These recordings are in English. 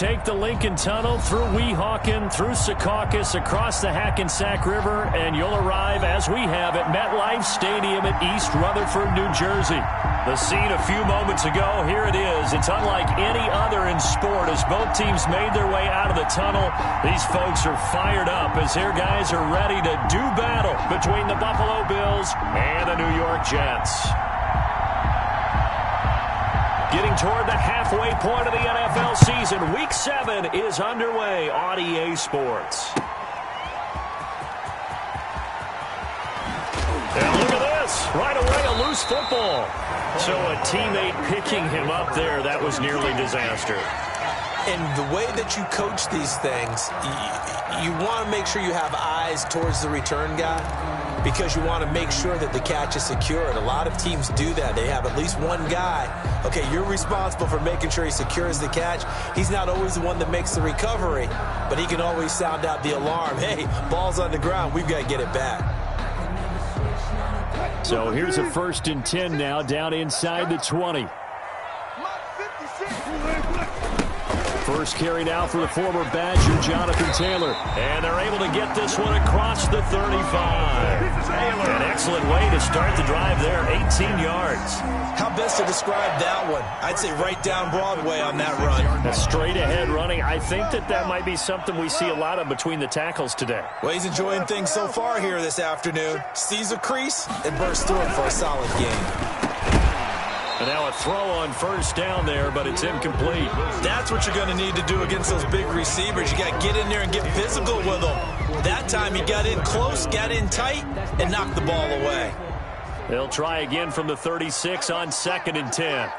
take the Lincoln Tunnel through Weehawken, through Secaucus, across the Hackensack River, and you'll arrive, as we have, at MetLife Stadium in East Rutherford, New Jersey. The scene a few moments ago, here it is. It's unlike any other in sport as both teams made their way out of the tunnel. These folks are fired up as their guys are ready to do battle between the Buffalo Bills and the New York Jets. Getting toward the halfway point of the NFL season, Week 7 is underway on EA Sports. And look at this. Right away, a loose football. So a teammate picking him up there, that was nearly disaster. And the way that you coach these things, you want to make sure you have eyes towards the return guy because you want to make sure that the catch is secured. A lot of teams do that. They have at least one guy. Okay, you're responsible for making sure he secures the catch. He's not always the one that makes the recovery, but he can always sound out the alarm. Hey, ball's on the ground. We've got to get it back. So here's a 1st and 10 now, down inside the 20. First carry now for the former Badger, Jonathan Taylor. And they're able to get this one across the 35. An excellent way to start the drive there, 18 yards. How best to describe that one? I'd say right down Broadway on that run. A straight-ahead running. I think that might be something we see a lot of between the tackles today. Well, he's enjoying things so far here this afternoon. Sees a crease and bursts through it for a solid gain. And now a throw on 1st down there, but it's incomplete. That's what you're going to need to do against those big receivers. You got to get in there and get physical with them. That time he got in close, got in tight, and knocked the ball away. They'll try again from the 36 on 2nd and 10.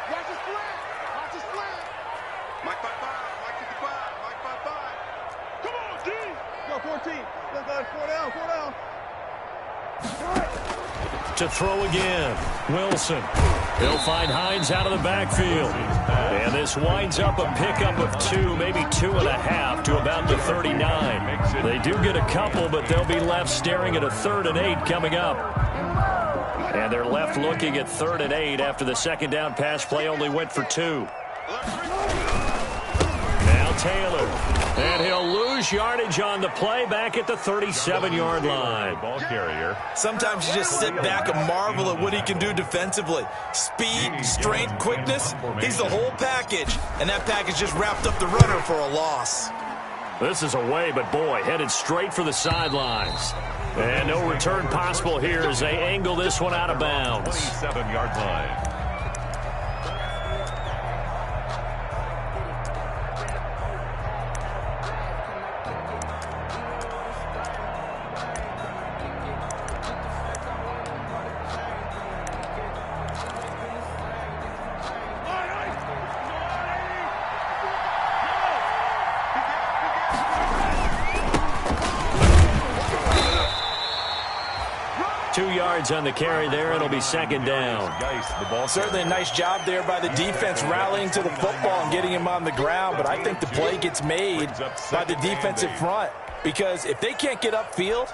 Mike 55, Mike 55, Mike 55. Come on, G! Go 14. Let's go 4 down, 4 down. To throw again, Wilson. He'll find Hines out of the backfield. And this winds up a pickup of 2, maybe 2.5 to about the 39. They do get a couple, but they'll be left staring at a 3rd and 8 coming up. And they're left looking at 3rd and 8 after the 2nd down pass play only went for 2. Now Taylor. And he'll lose yardage on the play back at the 37-yard line. Ball carrier. Sometimes you just sit back and marvel at what he can do defensively. Speed, strength, quickness. He's the whole package. And that package just wrapped up the runner for a loss. This is away, but boy, headed straight for the sidelines. And no return possible here as they angle this one out of bounds. 27-yard line. On the carry there, it'll be 2nd down. Certainly a nice job there by the defense rallying to the football and getting him on the ground, but I think the play gets made by the defensive front because if they can't get upfield,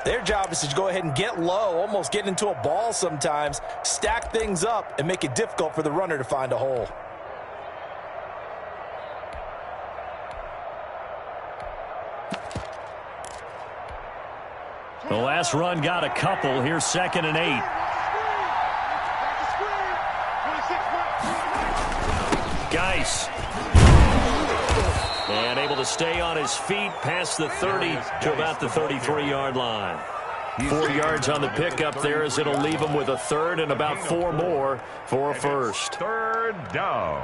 their job is to go ahead and get low, almost get into a ball sometimes, stack things up, and make it difficult for the runner to find a hole. The last run got a couple. Here's 2nd and 8. Geis. And able to stay on his feet past the 30 to about the 33-yard line. 4 yards on the pickup there as it'll leave him with a 3rd and about 4 more for a 1st. 3rd down.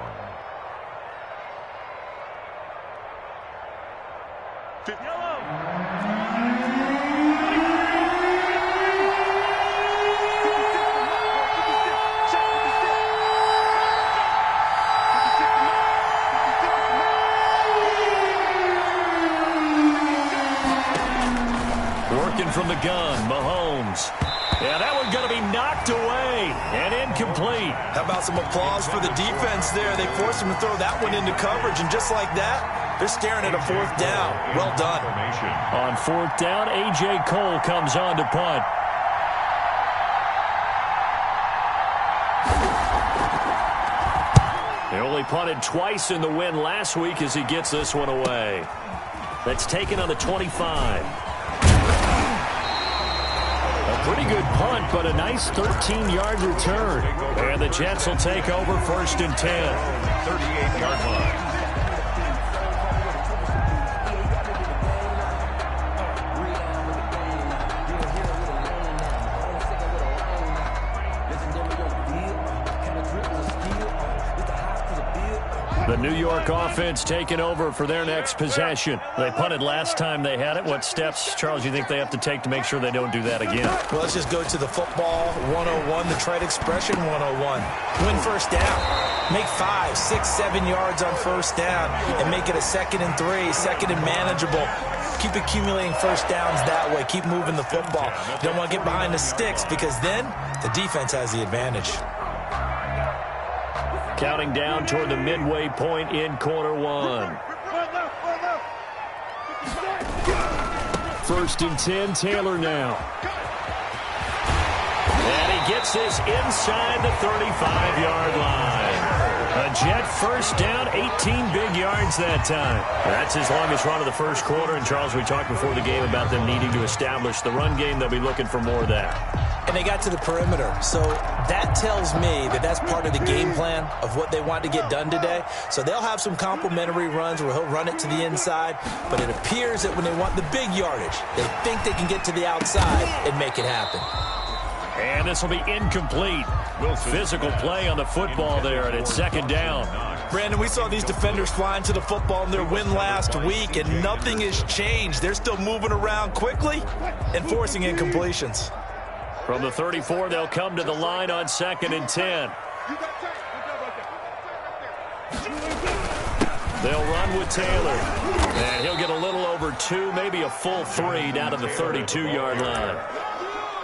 From the gun, Mahomes. Yeah, that one's going to be knocked away and incomplete. How about some applause for the defense there? They forced him to throw that one into coverage, and just like that, they're staring at a 4th down. Well done. On 4th down, A.J. Cole comes on to punt. He only punted twice in the win last week as he gets this one away. That's taken on the 25. A pretty good punt, but a nice 13-yard return. And the Jets will take over 1st and 10. 38-yard line. The New York offense taking over for their next possession. They punted last time they had it. What steps, Charles, you think they have to take to make sure they don't do that again? Well, let's just go to the football 101, the trade expression 101. Win first down. Make 5, 6, 7 yards on first down and make it a 2nd and 3, 2nd and manageable. Keep accumulating first downs that way. Keep moving the football. You don't want to get behind the sticks because then the defense has the advantage. Counting down toward the midway point in quarter 1. 1st and 10, Taylor now. And he gets this inside the 35-yard line. A Jet first down, 18 big yards that time. That's his longest run of the first quarter. And, Charles, we talked before the game about them needing to establish the run game. They'll be looking for more of that. And they got to the perimeter. So that tells me that that's part of the game plan of what they want to get done today. So they'll have some complimentary runs where he'll run it to the inside. But it appears that when they want the big yardage, they think they can get to the outside and make it happen. And this will be incomplete. Physical play on the football there, and it's 2nd down. Brandon, we saw these defenders flying to the football in their win last week, and nothing has changed. They're still moving around quickly and forcing incompletions. From the 34, they'll come to the line on 2nd and 10. They'll run with Taylor. And he'll get a little over 2, maybe a full 3 down to the 32-yard line.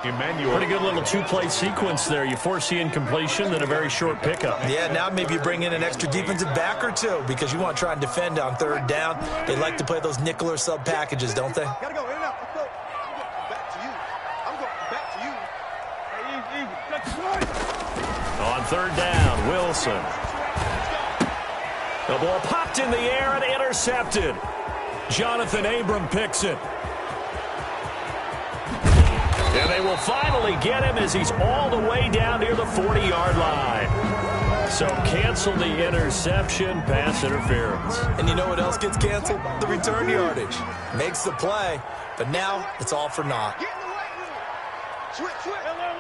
Pretty good little 2-play sequence there. You force the incompletion, then a very short pickup. Yeah, now maybe you bring in an extra defensive back or 2 because you want to try and defend on 3rd down. They like to play those nickel or sub packages, don't they? Gotta go in and out. Let's go. Back to you. I'm going back to you. Hey, easy. On 3rd down, Wilson. The ball popped in the air and intercepted. Jonathan Abram picks it. And they will finally get him as he's all the way down near the 40-yard line. So cancel the interception, pass interference. And you know what else gets canceled? The return yardage. Makes the play, but now it's all for naught. Get in the right room. Switch. Alert.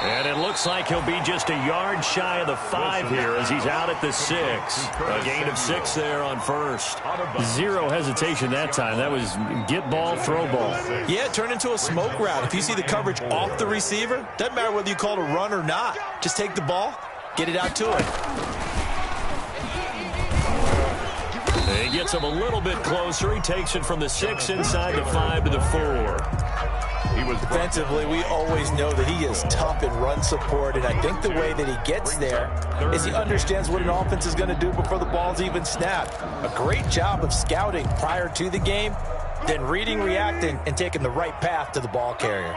And it looks like he'll be just a yard shy of the 5 here as he's out at the 6. A gain of 6 there on 1st. Zero hesitation that time. That was get ball, throw ball. Yeah, it turned into a smoke route. If you see the coverage off the receiver, doesn't matter whether you call it a run or not. Just take the ball, get it out to him. He gets him a little bit closer. He takes it from the 6 inside the 5 to the 4. Defensively, we always know that he is tough in run support, and I think the way that he gets there is he understands what an offense is going to do before the ball's even snapped. A great job of scouting prior to the game, then reading, reacting, and taking the right path to the ball carrier.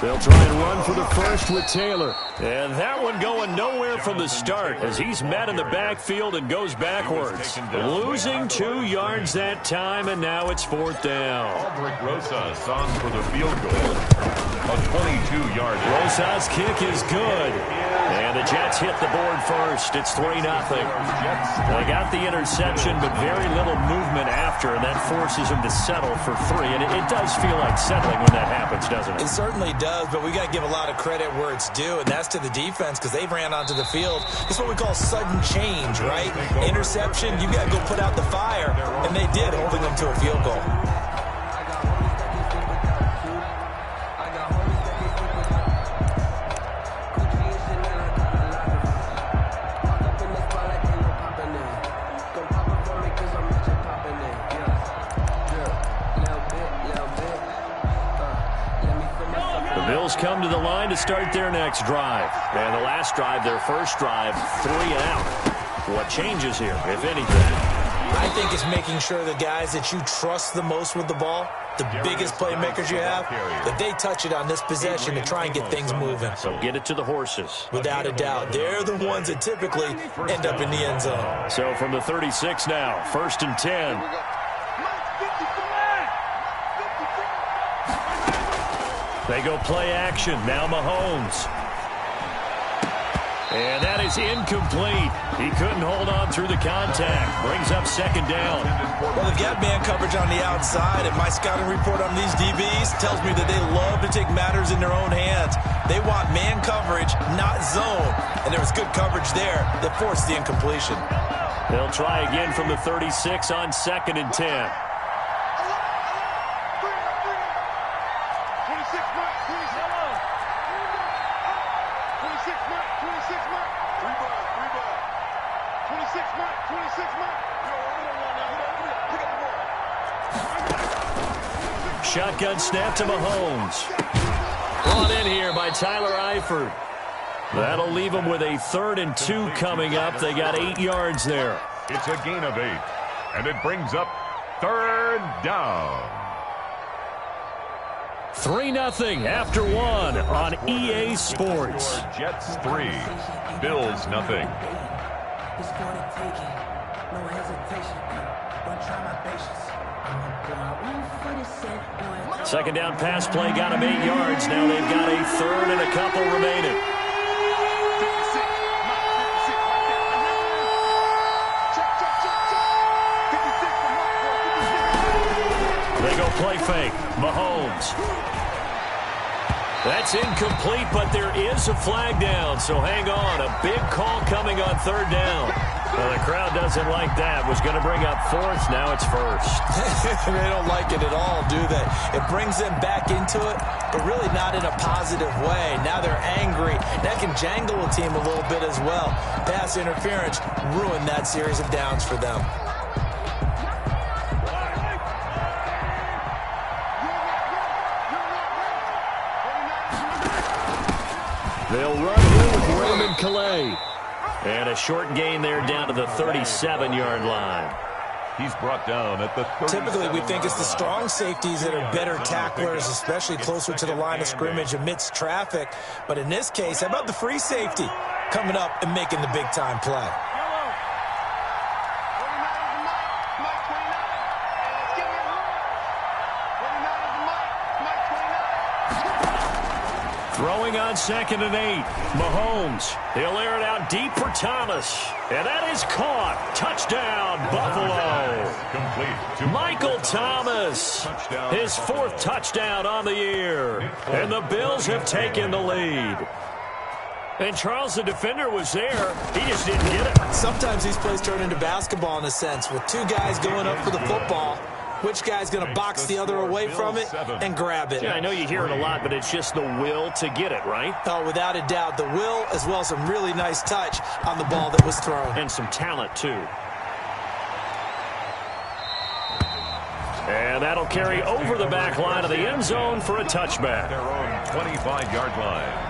They'll try and run for the 1st with Taylor. And that one going nowhere from the start as he's met in the backfield and goes backwards. Losing 2 yards that time, and now it's 4th down. Aldrich Rosas on for the field goal. A 22-yard. Rosas' kick is good. And the Jets hit the board first. It's 3-0. They got the interception, but very little movement after, and that forces them to settle for 3. And it does feel like settling when that happens, doesn't it? It certainly does, but we got to give a lot of credit where it's due, and that's to the defense because they ran onto the field. It's what we call sudden change, right? Interception, you got to go put out the fire, and they did, holding them to a field goal. Come to the line to start their next drive. And the last drive, their first drive, 3 and out. What changes here, if anything? I think it's making sure the guys that you trust the most with the ball, the biggest playmakers you have, that they touch it on this possession to try and get things moving. So get it to the horses. Without a doubt. They're the ones that typically end up in the end zone. So from the 36 now, 1st and 10. They go play action. Now Mahomes. And that is incomplete. He couldn't hold on through the contact. Brings up 2nd down. Well, they've got man coverage on the outside, and my scouting report on these DBs tells me that they love to take matters in their own hands. They want man coverage, not zone. And there was good coverage there that forced the incompletion. They'll try again from the 36 on 2nd and 10. Shotgun snap to Mahomes. Brought in here by Tyler Eifert. That'll leave them with a 3rd and 2 coming up. They got 8 yards there. It's a gain of 8, and it brings up 3rd down. 3-0 after 1 on EA Sports. Jets 3, Bills nothing. It's for the taking. No hesitation. Don't try my patience. Second down pass play got him 8 yards. Now they've got a 3rd and a couple remaining. They go play fake. Mahomes. That's incomplete, but there is a flag down, so hang on. A big call coming on 3rd down. Well, the crowd doesn't like that. Was going to bring up 4th. Now it's 1st. They don't like it at all, do they? It brings them back into it, but really not in a positive way. Now they're angry. That can jangle a team a little bit as well. Pass interference ruined that series of downs for them. They'll run here with Raymond Calais. And a short gain there down to the 37-yard line. He's brought down at the 37. Typically, we think it's the strong safeties that are better tacklers, especially closer to the line of scrimmage amidst traffic. But in this case, how about the free safety coming up and making the big-time play? Throwing on 2nd and 8. Mahomes. He'll air it out deep for Thomas. And that is caught. Touchdown, Buffalo. Complete. Michael Thomas. His 4th touchdown on the year. And the Bills have taken the lead. And Charles, the defender, was there. He just didn't get it. Sometimes these plays turn into basketball in a sense, with 2 guys going up for the football. Which guy's going to box the other away from it and grab it? Yeah, I know you hear it a lot, but it's just the will to get it, right? Oh, without a doubt. The will, as well as some really nice touch on the ball that was thrown. And some talent, too. And that'll carry over the back line of the end zone for a touchback. Their own 25-yard line.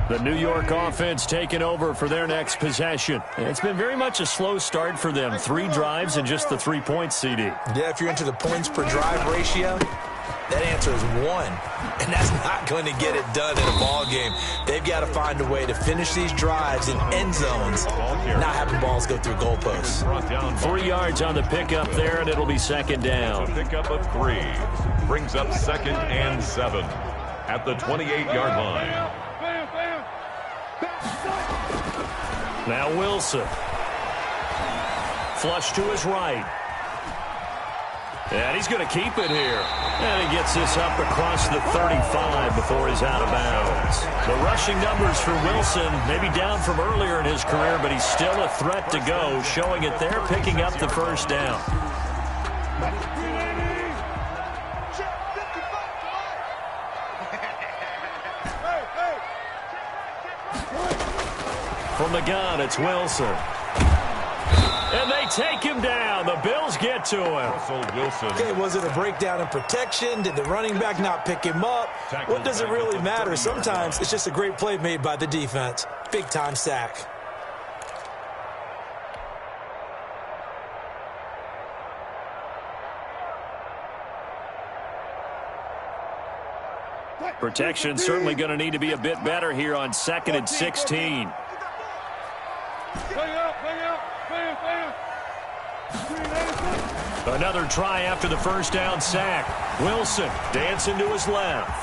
The New York offense taking over for their next possession. It's been very much a slow start for them. 3 drives and just the 3 points, CD. Yeah, if you're into the points per drive ratio, that answer is 1. And that's not going to get it done in a ball game. They've got to find a way to finish these drives in end zones, not having balls go through goalposts. 3 yards on the pickup there, and it'll be 2nd down. Pickup of 3 brings up 2nd and 7 at the 28-yard line. Now Wilson. Flush to his right. And he's going to keep it here. And he gets this up across the 35 before he's out of bounds. The rushing numbers for Wilson, maybe down from earlier in his career, but he's still a threat to go, showing it there, picking up the 1st down. From the gun, it's Wilson. And they they take him down. The Bills get to him. Okay, was it a breakdown in protection? Did the running back not pick him up? What does it really matter? Sometimes it's just a great play made by the defense. Big-time sack. Protection certainly going to need to be a bit better here on 2nd and 16. Another try after the first down sack. Wilson dancing to his left.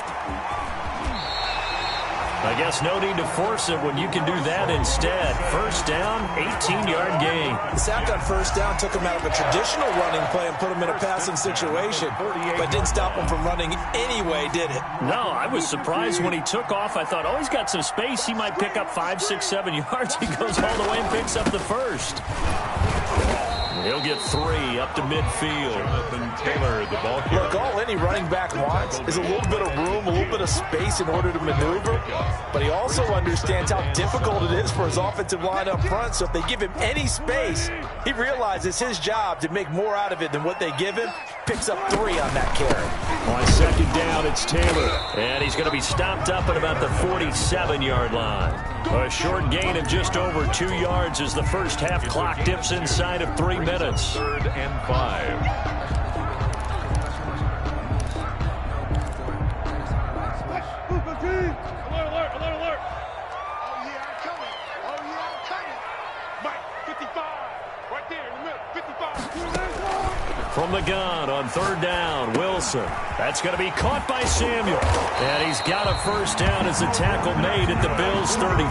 I guess no need to force it when you can do that instead. First down, 18-yard gain. The sack on first down took him out of a traditional running play and put him in a passing situation, but didn't stop him from running anyway, did it? No, I was surprised when he took off. I thought, oh, he's got some space. He might pick up 5, 6, 7 yards. He goes all the way and picks up the first. He'll get 3 up to midfield. Taylor, the ball carrier. Look, all any running back wants is a little bit of room, a little bit of space in order to maneuver. But he also understands how difficult it is for his offensive line up front. So if they give him any space, he realizes his job to make more out of it than what they give him. Picks up 3 on that carry. On second down, it's Taylor. And he's going to be stopped up at about the 47-yard line. A short gain of just over 2 yards as the first half clock dips inside of 3 minutes. 3rd and 5. From the gun on 3rd down, Wilson. That's going to be caught by Samuel. And he's got a first down as the tackle made at the Bills' 33.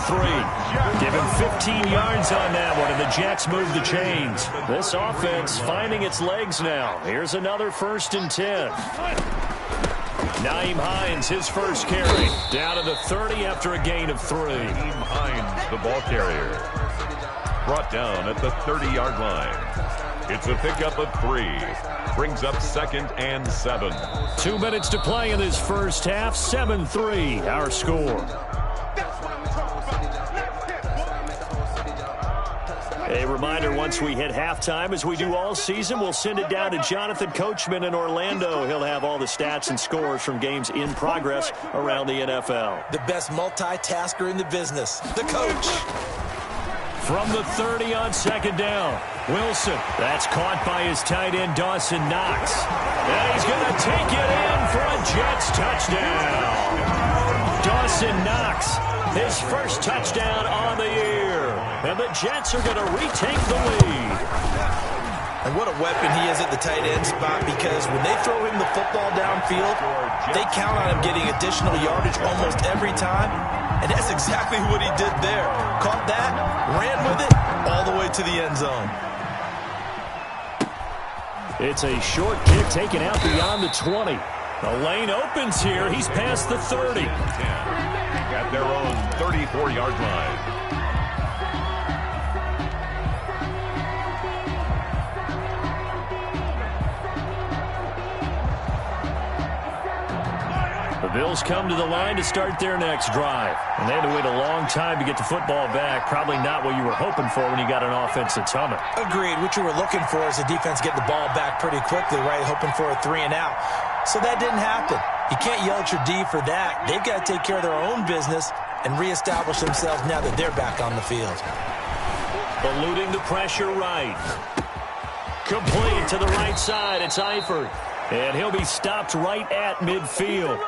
Give him 15 yards on that one, and the Jets move the chains. This offense finding its legs now. Here's another 1st and 10. Nyheim Hines, his first carry. Down to the 30 after a gain of 3. Nyheim Hines, the ball carrier. Brought down at the 30-yard line. It's a pickup of 3. Brings up 2nd and 7. 2 minutes to play in this first half. 7-3, our score. A reminder, once we hit halftime, as we do all season, we'll send it down to Jonathan Coachman in Orlando. He'll have all the stats and scores from games in progress around the NFL. The best multitasker in the business, the coach. From the 30 on second down, Wilson. That's caught by his tight end, Dawson Knox. And he's going to take it in for a Jets touchdown. Dawson Knox, his first touchdown on the year. And the Jets are going to retake the lead. And what a weapon he is at the tight end spot, because when they throw him the football downfield, they count on him getting additional yardage almost every time. And that's exactly what he did there. Caught that, ran with it, all the way to the end zone. It's a short kick taken out beyond the 20. The lane opens here. He's past the 30. At their own 34-yard line. The Bills come to the line to start their next drive. And they had to wait a long time to get the football back. Probably not what you were hoping for when you got an offense that's humming. Agreed. What you were looking for is the defense getting the ball back pretty quickly, right? Hoping for a 3 and out. So that didn't happen. You can't yell at your D for that. They've got to take care of their own business and reestablish themselves now that they're back on the field. Eluding the pressure right. Complete to the right side. It's Eifert. And he'll be stopped right at midfield.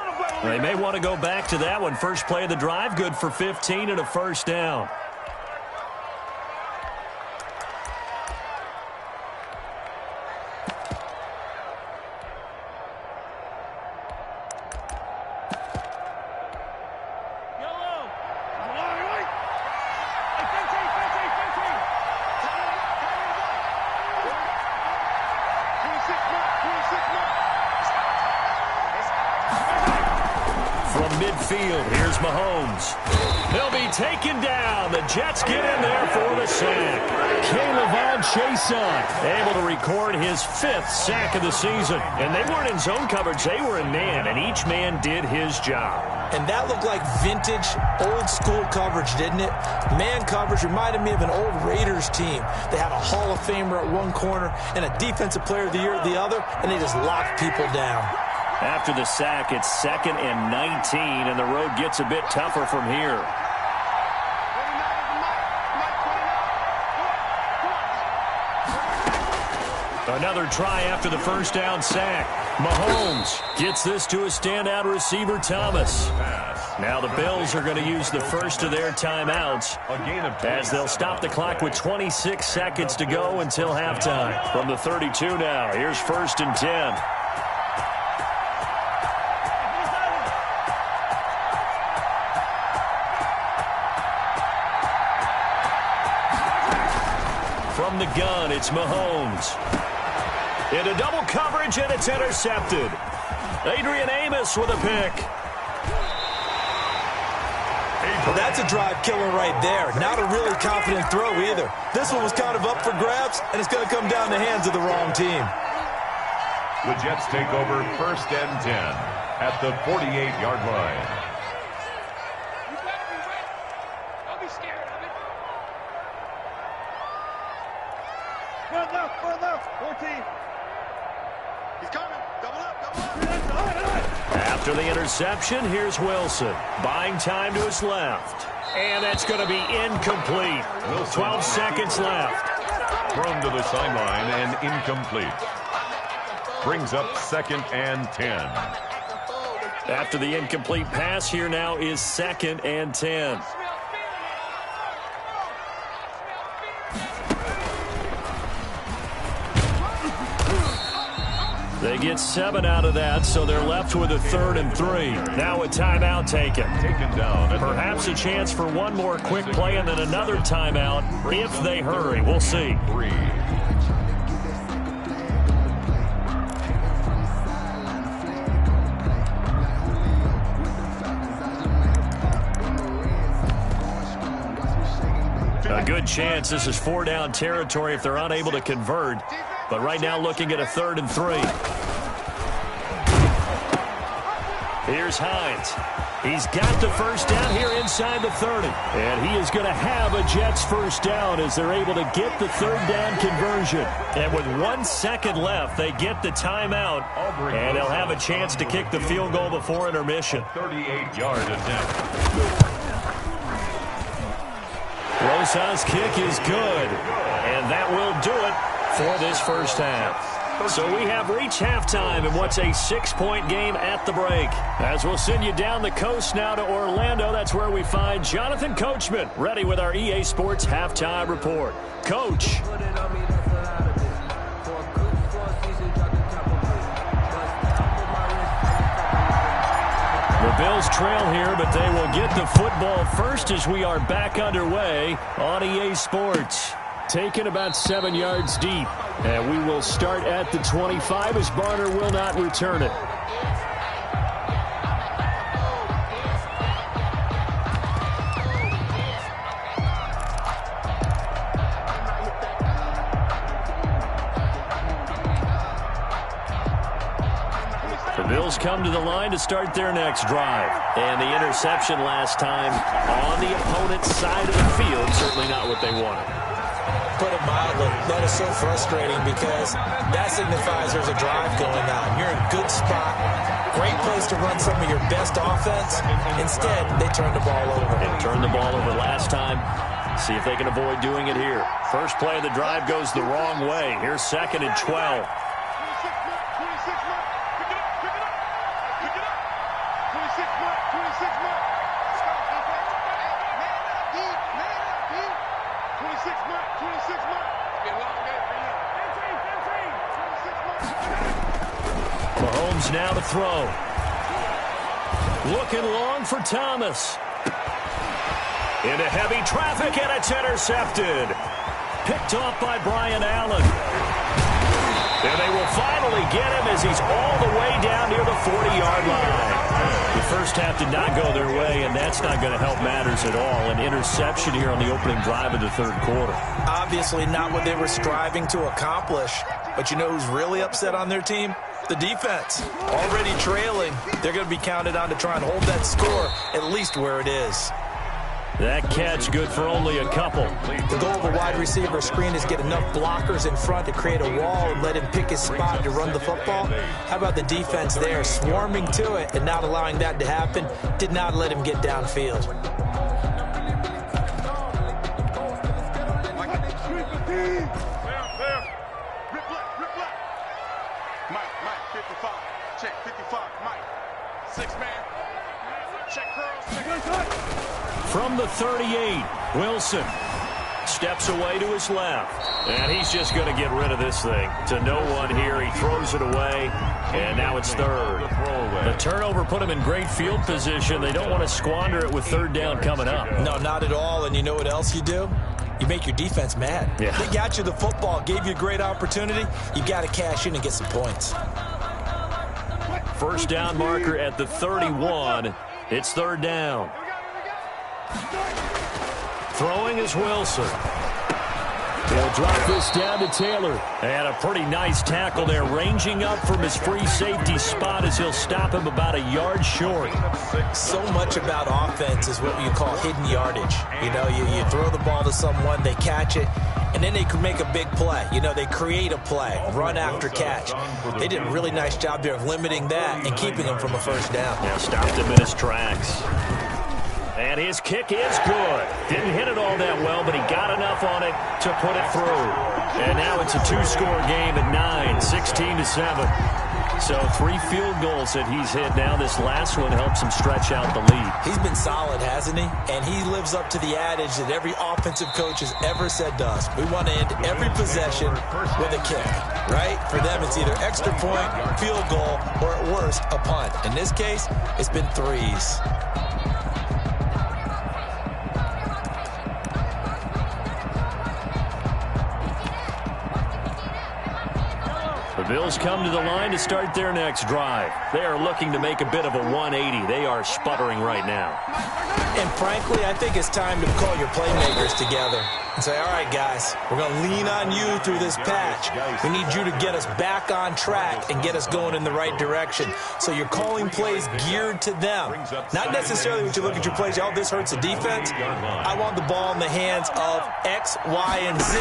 They may want to go back to that one. First play of the drive, good for 15 and a first down. Midfield, here's Mahomes. He'll be taken down. The Jets get in there for the sack. K'Lavon Chaisson able to record his 5th sack of the season. And they weren't in zone coverage. They were in man, and each man did his job. And that looked like vintage, old-school coverage, didn't it? Man coverage reminded me of an old Raiders team. They had a Hall of Famer at one corner and a Defensive Player of the Year at the other, and they just locked people down. After the sack, it's 2nd and 19, and the road gets a bit tougher from here. Another try after the first down sack. Mahomes gets this to a standout receiver, Thomas. Now the Bills are going to use the first of their timeouts as they'll stop the clock with 26 seconds to go until halftime. From the 32 now, here's 1st and 10. From the gun, it's Mahomes. Into double coverage, and it's intercepted. Adrian Amos with a pick. Well, that's a drive killer right there. Not a really confident throw either. This one was kind of up for grabs, and it's going to come down the hands of the wrong team. The Jets take over 1st and 10 at the 48-yard line. You better be ready. Don't be scared of it. Front left, 14. He's coming. Double up. After the interception, here's Wilson. Buying time to his left. And that's going to be incomplete. 12 seconds left. Thrown to the sideline and incomplete. Brings up 2nd and 10. After the incomplete pass, here now is 2nd and 10. They get 7 out of that, so they're left with a 3rd and 3. Now a timeout taken. Down. Perhaps a chance for one more quick play and then another timeout if they hurry. We'll see. 3. A good chance this is 4-down territory if they're unable to convert. But right now looking at a 3rd and 3. Here's Hines. He's got the first down here inside the 30. And he is going to have a Jets first down as they're able to get the 3rd down conversion. And with 1 second left, they get the timeout. And they'll have a chance to kick the field goal before intermission. 38-yard attempt. Rosa's kick is good. And that will do it for this first half. So we have reached halftime in what's a 6-point game at the break. As we'll send you down the coast now to Orlando, that's where we find Jonathan Coachman, ready with our EA Sports halftime report. Coach. The Bills trail here, but they will get the football first as we are back underway on EA Sports. Taken about 7 yards deep. And we will start at the 25 as Barner will not return it. The Bills come to the line to start their next drive. And the interception last time on the opponent's side of the field, certainly not what they wanted. Put it mildly, that is so frustrating because that signifies there's a drive going on. You're in a good spot, great place to run some of your best offense. Instead, they turn the ball over. And turned the ball over last time. See if they can avoid doing it here. First play of the drive goes the wrong way. Here's 2nd and 12. Mahomes now to throw. Looking long for Thomas. Into heavy traffic, and it's intercepted. Picked off by Brian Allen. And they will finally get him as he's all the way down near the 40-yard line. The first half did not go their way, and that's not going to help matters at all. An interception here on the opening drive of the third quarter. Obviously not what they were striving to accomplish. But you know who's really upset on their team? The defense already trailing. They're going to be counted on to try and hold that score at least where it is. That catch good for only a couple. The goal of a wide receiver screen is get enough blockers in front to create a wall and let him pick his spot to run the football. How about the defense there, swarming to it and not allowing that to happen? Did not let him get downfield. Mike, 55. Check, 55. Mike. 6-man. Check curls. From the 38, Wilson steps away to his left. And he's just going to get rid of this thing. To no one here. He throws it away. And now it's third. The turnover put him in great field position. They don't want to squander it with third down coming up. No, not at all. And you know what else you do? You make your defense mad. Yeah. They got you the football, gave you a great opportunity. You got to cash in and get some points. First down marker at the 31. It's third down. Throwing is Wilson. He'll drop this down to Taylor. And a pretty nice tackle there, ranging up from his free safety spot as he'll stop him about a yard short. So much about offense is what you call hidden yardage. You know, you throw the ball to someone, they catch it, and then they can make a big play. You know, they create a play, run after catch. They did a really nice job there of limiting that and keeping him from a first down. Yeah, stopped him in his tracks. And his kick is good. Didn't hit it all that well, but he got enough on it to put it through. And now it's a two-score game at 9, 16-7. So 3 field goals that he's hit now. This last one helps him stretch out the lead. He's been solid, hasn't he? And he lives up to the adage that every offensive coach has ever said to us. We want to end every possession with a kick, right? For them, it's either extra point, field goal, or at worst, a punt. In this case, it's been threes. The Bills come to the line to start their next drive. They are looking to make a bit of a 180. They are sputtering right now. And frankly, I think it's time to call your playmakers together and say, all right, guys, we're going to lean on you through this patch. We need you to get us back on track and get us going in the right direction. So you're calling plays geared to them. Not necessarily when you look at your plays, oh, this hurts the defense. I want the ball in the hands of X, Y, and Z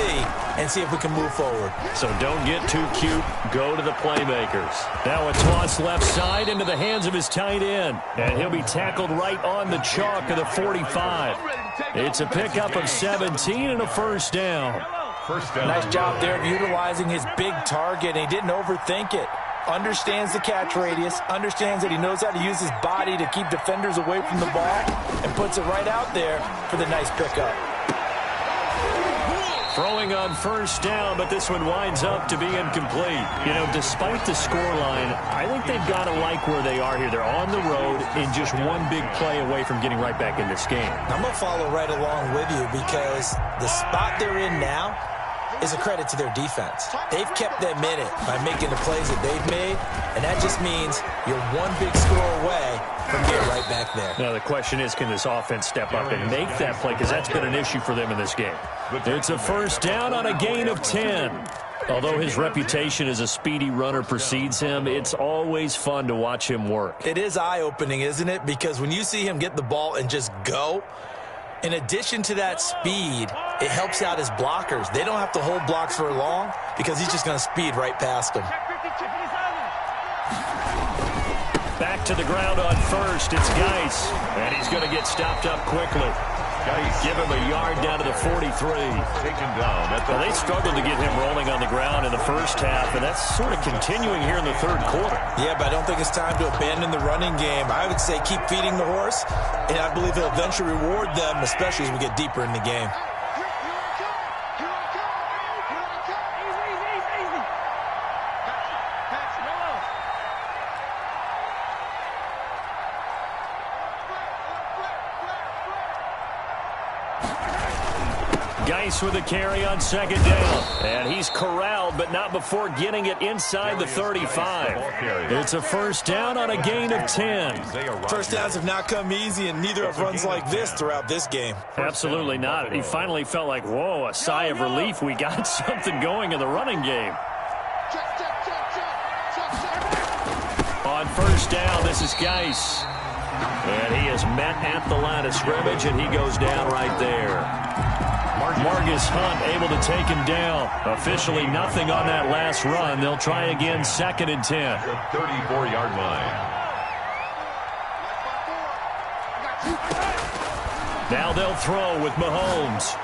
and see if we can move forward. So don't get too cute. Go to the playmakers. Now a toss left side into the hands of his tight end. And he'll be tackled right on the chalk of the 45. It's a pickup of 17 and a first down. Nice job there of utilizing his big target. He didn't overthink it. Understands the catch radius. Understands that he knows how to use his body to keep defenders away from the ball. And puts it right out there for the nice pickup. Throwing on first down, but this one winds up to be incomplete. You know, despite the scoreline, I think they've got to like where they are here. They're on the road and just one big play away from getting right back in this game. I'm going to follow right along with you because the spot they're in now is a credit to their defense. They've kept them in it by making the plays that they've made, and that just means you're one big score away from getting right back there. Now, the question is, can this offense step up and make that play? Because that's been an issue for them in this game. It's a first down on a gain of 10. Although his reputation as a speedy runner precedes him, it's always fun to watch him work. It is eye-opening, isn't it? Because when you see him get the ball and just go, in addition to that speed, it helps out his blockers. They don't have to hold blocks for long because he's just going to speed right past them. Back to the ground on first. It's Geis, and he's going to get stopped up quickly. Geis, give him a yard down to the 43. Taken down at the They struggled to get him rolling on the ground in the first half, and that's sort of continuing here in the third quarter. Yeah, but I don't think it's time to abandon the running game. I would say keep feeding the horse, and I believe he'll eventually reward them, especially as we get deeper in the game. Geis with a carry on second down. And he's corralled, but not before getting it inside the 35. It's a first down on a gain of 10. First downs have not come easy, and neither have runs like this throughout this game. Absolutely not. He finally felt like, whoa, a sigh of relief. We got something going in the running game. on first down. This is Geis. And he is met at the line of scrimmage, and he goes down right there. Marcus Hunt able to take him down. Officially nothing on that last run. They'll try again, 2nd and 10. The 34-yard line. Now they'll throw with Mahomes.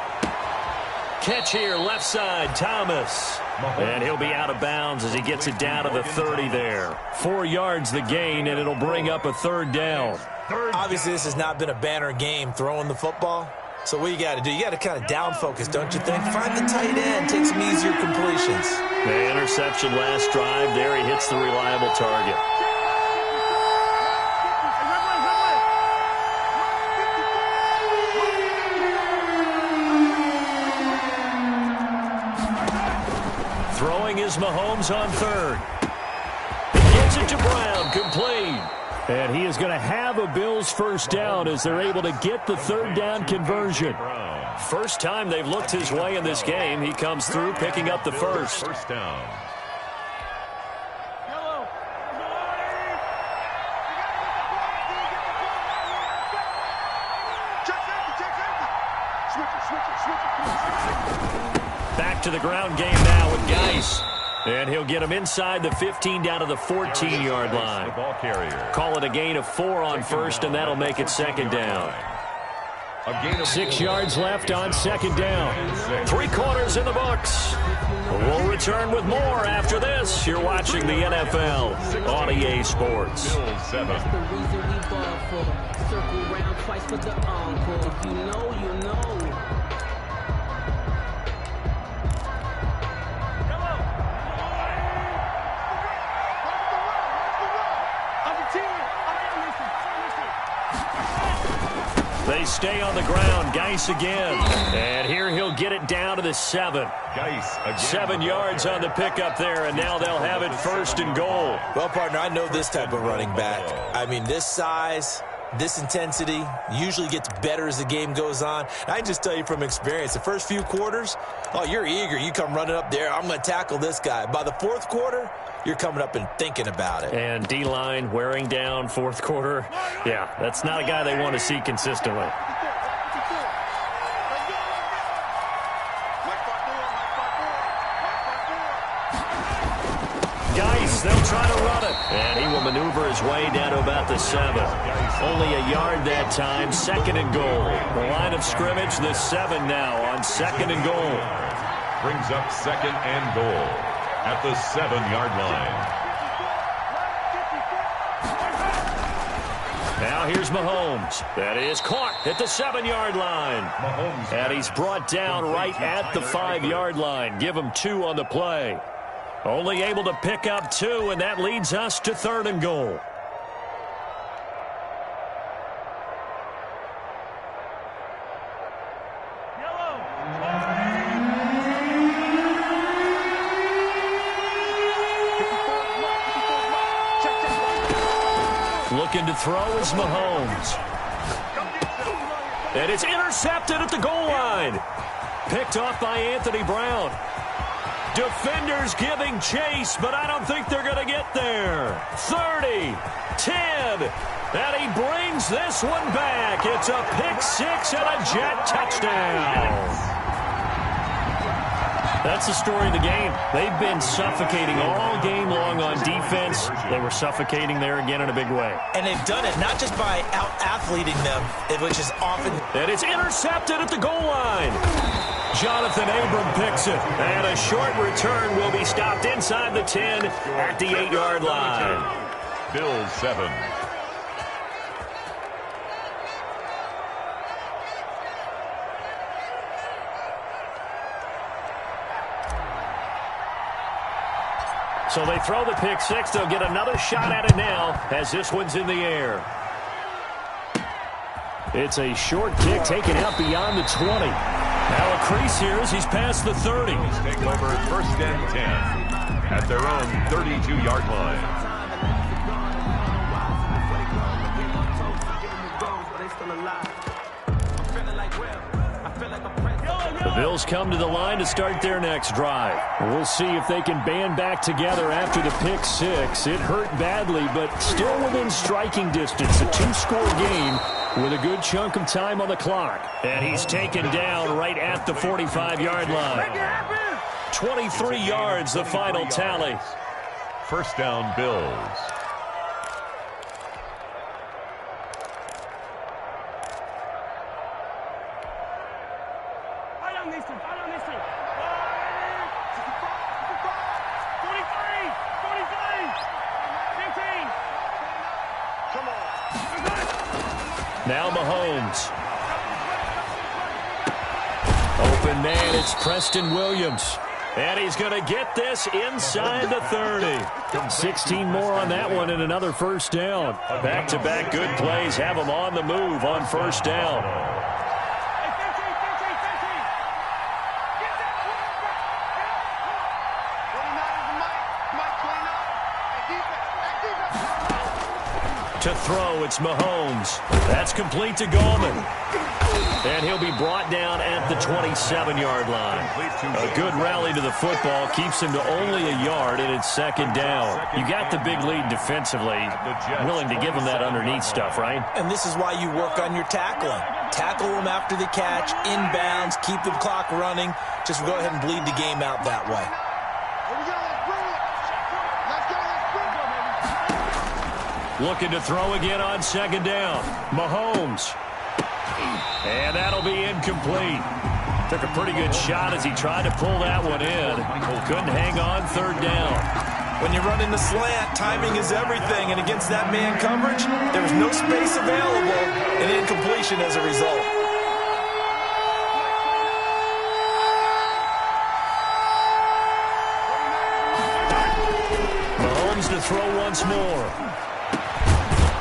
Catch here, left side, Thomas. And he'll be out of bounds as he gets it down to the 30 there. 4 yards the gain, and it'll bring up a 3rd down. Obviously, this has not been a banner game throwing the football. So what you got to do, you got to kind of down focus, don't you think? Find the tight end, take some easier completions. The interception last drive. There he hits the reliable target. Throwing is Mahomes on 3rd. He gets it to Brown, complete. And he is going to have a Bills first down as they're able to get the 3rd down conversion. First time they've looked his way in this game. He comes through picking up the first. First down. Back to the ground game now with Geis. And he'll get him inside the 15 down to the 14-yard line. The ball carrier. Call it a gain of 4 on first, and that'll make it 2nd down. A gain of 6 yards left on 2nd down. 3 quarters in the books. We'll return with more after this. You're watching the NFL on EA Sports. Bills 7. That's the reason we ball for. Circle round twice for the encore. If you know, you know. They stay on the ground. Geis again. And here he'll get it down to the 7. Geis again. 7 yards on the pickup there, and now they'll have it 1st and goal. Well, partner, I know this type of running back. I mean, this size, this intensity usually gets better as the game goes on. I can just tell you from experience, the first few quarters, oh, you're eager. You come running up there, I'm going to tackle this guy. By the 4th quarter, you're coming up and thinking about it. And D-line wearing down 4th quarter. Yeah, that's not a guy they want to see consistently. Geis, they'll try to run it. And he will maneuver his way down to about the 7. Only a yard that time, 2nd and goal. The line of scrimmage, the 7 now on 2nd and goal. Brings up 2nd and goal at the 7-yard line. Now here's Mahomes. That is caught at the 7-yard line. Mahomes. And he's brought down right at the 5-yard line. Give him 2 on the play. Only able to pick up 2, and that leads us to 3rd and goal. Looking to throw is Mahomes. And it's intercepted at the goal line. Picked off by Anthony Brown. Defenders giving chase, but I don't think they're going to get there. 30, 10, and he brings this one back. It's a pick-6 and a Jet touchdown. That's the story of the game. They've been suffocating all game long on defense. They were suffocating there again in a big way. And they've done it not just by out-athleting them, which is often... And it's intercepted at the goal line. Jonathan Abram picks it. And a short return will be stopped inside the 10 at the 8-yard line. Bills 7. So they throw the pick-6. They'll get another shot at it now as this one's in the air. It's a short kick taken out beyond the 20. Now a crease here as he's past the 30. Take over 1st and 10 at their own 32-yard line. Bills come to the line to start their next drive. We'll see if they can band back together after the pick six. It hurt badly, but still within striking distance. A 2-score game with a good chunk of time on the clock. And he's taken down right at the 45-yard line. 23 yards, the final tally. First down, Bills. Now Mahomes. Open man, it's Preston Williams. And he's going to get this inside the 30. 16 more on that one and another first down. Back-to-back good plays have him on the move on first down. To throw, it's Mahomes. That's complete to Gallman. And he'll be brought down at the 27-yard line. A good rally to the football keeps him to only a yard, and it's second down. You got the big lead defensively. Willing to give him that underneath stuff, right? And this is why you work on your tackling. Tackle them after the catch, inbounds, keep the clock running. Just go ahead and bleed the game out that way. Looking to throw again on second down. Mahomes. And that'll be incomplete. Took a pretty good shot as he tried to pull that one in. Couldn't hang on third down. When you run in the slant, timing is everything. And against that man coverage, there was no space available and incompletion as a result. Mahomes to throw once more.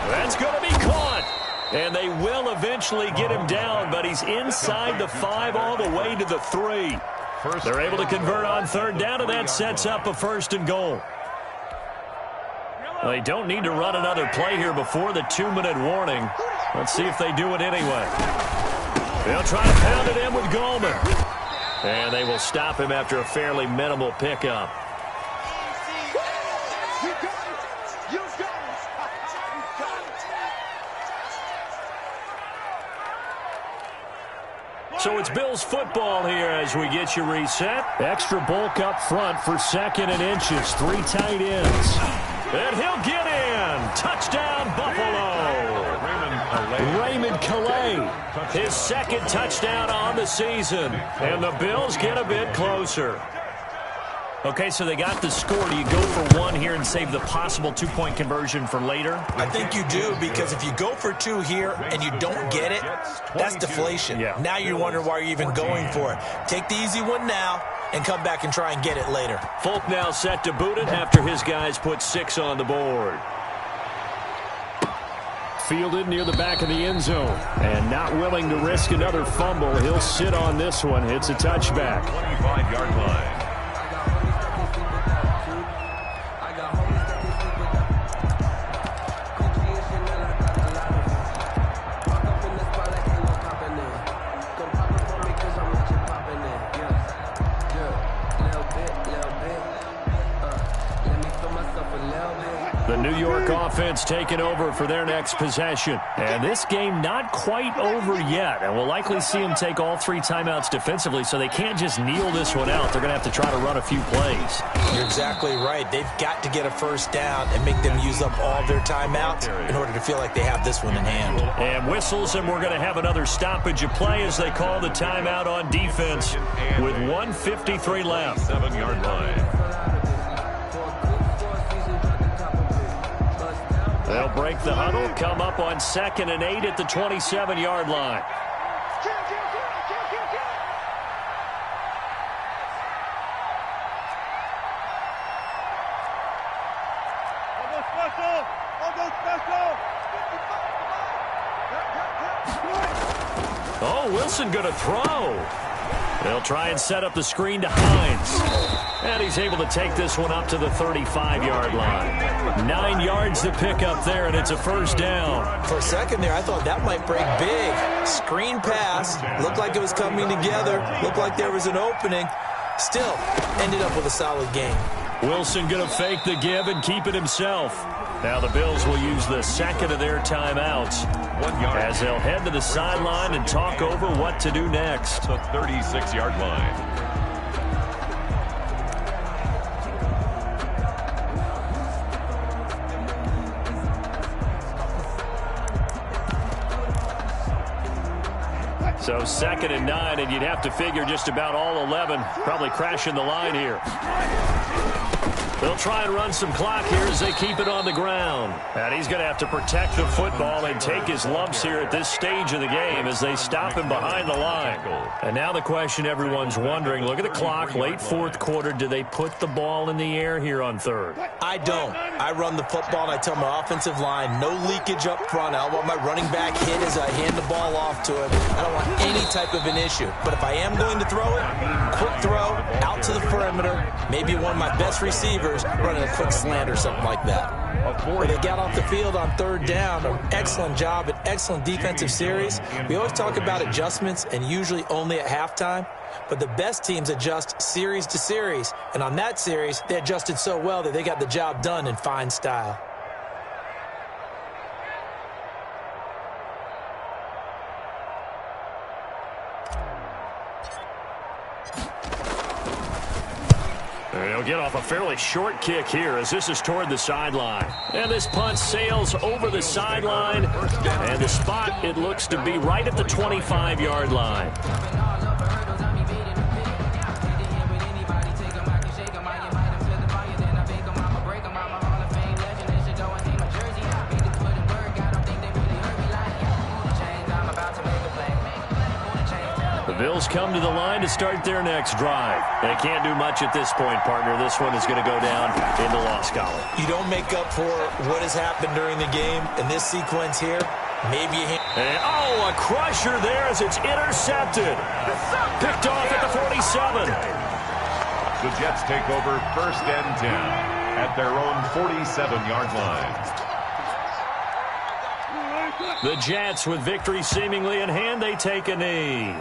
That's going to be caught. And they will eventually get him down, but he's inside the 5 all the way to the 3. They're able to convert on third down, and that sets up a first and goal. They don't need to run another play here before the 2-minute warning. Let's see if they do it anyway. They'll try to pound it in with Gallman. And they will stop him after a fairly minimal pickup. So it's Bills football here as we get you reset. Extra bulk up front for second and inches. 3 tight ends. And he'll get in. Touchdown, Buffalo. Raymond Calais. His second touchdown on the season. And the Bills get a bit closer. Okay, so they got the score. Do you go for 1 here and save the possible 2-point conversion for later? I think you do, because if you go for 2 here and you don't get it, that's deflation. Yeah. Now you wonder why you're even going for it. Take the easy one now and come back and try and get it later. Folk now set to boot it after his guys put 6 on the board. Fielded near the back of the end zone. And not willing to risk another fumble. He'll sit on this one. It's a touchback. 25-yard line. The New York offense taking over for their next possession. And this game not quite over yet. And we'll likely see them take all 3 timeouts defensively, so they can't just kneel this one out. They're going to have to try to run a few plays. You're exactly right. They've got to get a first down and make them use up all their timeouts in order to feel like they have this one in hand. And whistles, and we're going to have another stoppage of play as they call the timeout on defense with 1:53 left. 7-yard line. They'll break the huddle, come up on 2nd and 8 at the 27-yard line. Oh, Wilson going to throw. They'll try and set up the screen to Hines. And he's able to take this one up to the 35-yard line. 9 yards to pick up there, and it's a first down. For a second there, I thought that might break big. Screen pass. Looked like it was coming together. Looked like there was an opening. Still ended up with a solid game. Wilson going to fake the give and keep it himself. Now the Bills will use the second of their timeouts 1 yard. as they'll head to the sideline and talk over what to do next. The 36-yard line. So 2nd and 9, and you'd have to figure just about all 11 probably crashing the line here. They'll try and run some clock here as they keep it on the ground. And he's going to have to protect the football and take his lumps here at this stage of the game as they stop him behind the line. And now the question everyone's wondering, look at the clock, late 4th quarter. Do they put the ball in the air here on 3rd? I don't. I run the football, and I tell my offensive line, no leakage up front. I don't want my running back hit as I hand the ball off to him. I don't want any type of an issue. But if I am going to throw it, quick throw, out to the perimeter, maybe one of my best receivers running a quick slant or something like that. When they got off the field on 3rd down, an excellent job, an excellent defensive series. We always talk about adjustments and usually only at halftime, but the best teams adjust series to series, and on that series, they adjusted so well that they got the job done in fine style. They'll get off a fairly short kick here as this is toward the sideline. And this punt sails over the sideline. And the spot, it looks to be right at the 25-yard line. Bills come to the line to start their next drive. They can't do much at this point, partner. This one is going to go down in the loss column. You don't make up for what has happened during the game in this sequence here. Maybe a crusher there as it's intercepted. Picked off at the 47. The Jets take over 1st and 10 at their own 47-yard line. The Jets, with victory seemingly in hand, they take a knee.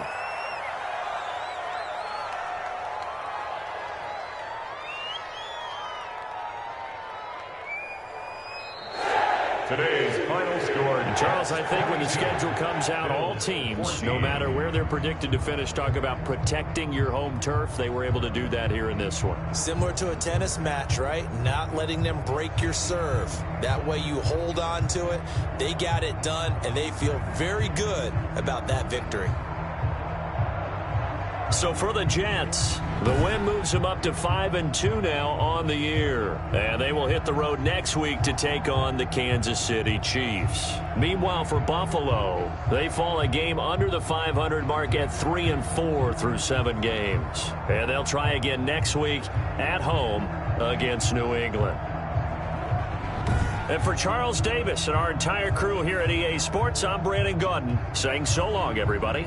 Today's final score. And Charles, I think when the schedule comes out, all teams, no matter where they're predicted to finish, talk about protecting your home turf. They were able to do that here in this one. Similar to a tennis match, right? Not letting them break your serve. That way you hold on to it. They got it done, and they feel very good about that victory. So for the Jets, the win moves them up to 5-2 now on the year. And they will hit the road next week to take on the Kansas City Chiefs. Meanwhile, for Buffalo, they fall a game under the 500 mark at 3-4 through 7 games. And they'll try again next week at home against New England. And for Charles Davis and our entire crew here at EA Sports, I'm Brandon Gaudin saying so long, everybody.